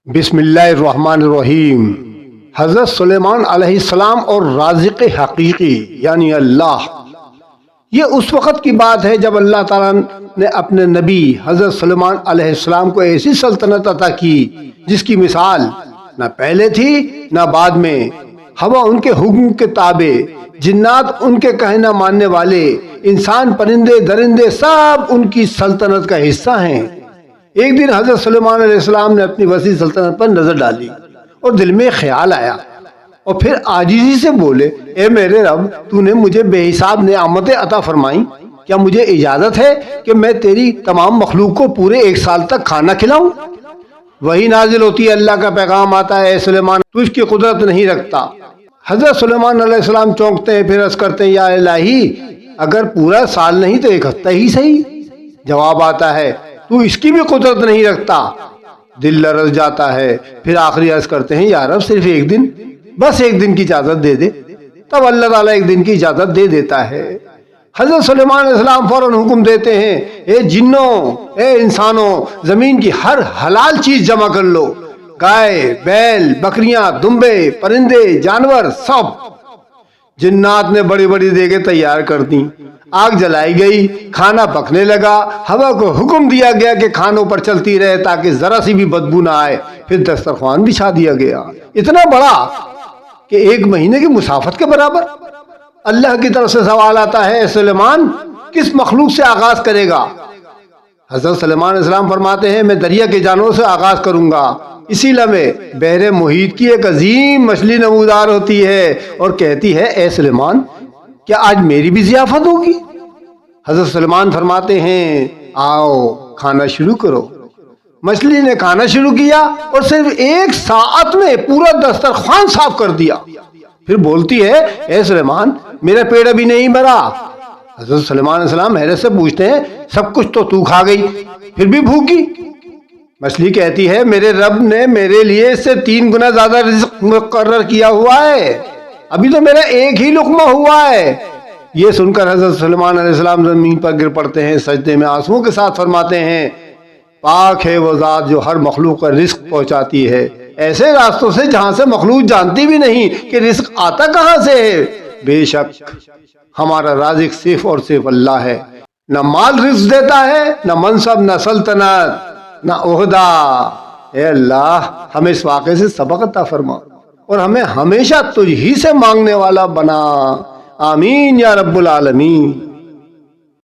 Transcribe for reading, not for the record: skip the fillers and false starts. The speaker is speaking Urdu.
بسم اللہ الرحمن الرحیم۔ حضرت سلیمان علیہ السلام اور رازق حقیقی یعنی اللہ، یہ اس وقت کی بات ہے جب اللہ تعالیٰ نے اپنے نبی حضرت سلیمان علیہ السلام کو ایسی سلطنت عطا کی جس کی مثال نہ پہلے تھی نہ بعد میں۔ ہوا ان کے حکم کے تابع، جنات ان کے کہنا ماننے والے، انسان پرندے درندے سب ان کی سلطنت کا حصہ ہیں۔ ایک دن حضرت سلیمان علیہ السلام نے اپنی وسیع سلطنت پر نظر ڈالی اور دل میں خیال آیا اور پھر عاجزی سے بولے، اے میرے رب، تو نے مجھے بے حساب نعمتیں عطا فرمائیں، کیا مجھے اجازت ہے کہ میں تیری تمام مخلوق کو پورے 1 سال تک کھانا کھلاؤں؟ وہی نازل ہوتی ہے، اللہ کا پیغام آتا ہے، اے سلیمان تو اس کی قدرت نہیں رکھتا۔ حضرت سلیمان علیہ السلام چونکتے ہیں، پھر عرض کرتے ہیں، یا الہی، اگر پورا سال نہیں تو 1 ہفتہ ہی صحیح۔ جواب آتا ہے، تو اس کی بھی قدرت نہیں رکھتا۔ دل لرز جاتا ہے، پھر آخری عرض کرتے ہیں، یا رب صرف 1 دن، بس 1 دن کی اجازت دے دے۔ تب اللہ تعالیٰ 1 دن کی اجازت دے دیتا ہے۔ حضرت سلیمان علیہ السلام فوراً حکم دیتے ہیں، اے جنوں، اے انسانوں، زمین کی ہر حلال چیز جمع کر لو، گائے، بیل، بکریاں، دمبے، پرندے، جانور سب۔ جنات نے بڑی بڑی دیگیں تیار کر دیں، آگ جلائی گئی، کھانا پکنے لگا، ہوا کو حکم دیا گیا کہ کھانوں پر چلتی رہے تاکہ ذرا سی بھی بدبو نہ آئے، پھر دسترخوان بچھا دیا گیا، اتنا بڑا کہ 1 مہینے کی مسافت کے برابر۔ اللہ کی طرف سے سوال آتا ہے، اے سلیمان، کس مخلوق سے آغاز کرے گا؟ حضرت سلیمان علیہ السلام فرماتے ہیں، میں دریا کے جانوروں سے آغاز کروں گا۔ اسی لمحے بحر محیط کی ایک عظیم مچھلی نمودار ہوتی ہے اور کہتی ہے، اے سلیمان، کیا آج میری بھی ضیافت ہوگی؟ حضرت سلیمان فرماتے ہیں، آؤ کھانا شروع کرو۔ مچھلی نے کھانا شروع کیا اور صرف 1 ساعت میں پورا دسترخوان صاف کر دیا۔ پھر بولتی ہے، اے سلیمان، میرا پیٹ ابھی نہیں بھرا۔ حضرت سلیمان علیہ السلام حیرت سے پوچھتے ہیں، سب کچھ تو کھا گئی، پھر بھی بھوکی؟ مچھلی کہتی ہے، میرے رب نے میرے لیے اس سے 3 گنا زیادہ رزق مقرر کیا ہوا ہے، ابھی تو میرا 1 ہی لقمہ ہوا ہے۔ یہ سن کر حضرت سلیمان علیہ السلام زمین پر گر پڑتے ہیں، سجدے میں آنسوؤں کے ساتھ فرماتے ہیں، پاک ہے وہ ذات جو ہر مخلوق کا رزق پہنچاتی ہے، ایسے راستوں سے جہاں سے مخلوق جانتی بھی نہیں کہ رزق آتا کہاں سے ہے۔ بے شک ہمارا رازق صرف اور صرف اللہ ہے، نہ مال رزق دیتا ہے، نہ منصب، نہ سلطنت، نہ عہدہ۔ اے اللہ، ہمیں اس واقعے سے سبق عطا فرما اور ہمیں ہمیشہ تجھ ہی سے مانگنے والا بنا۔ آمین یا رب العالمین۔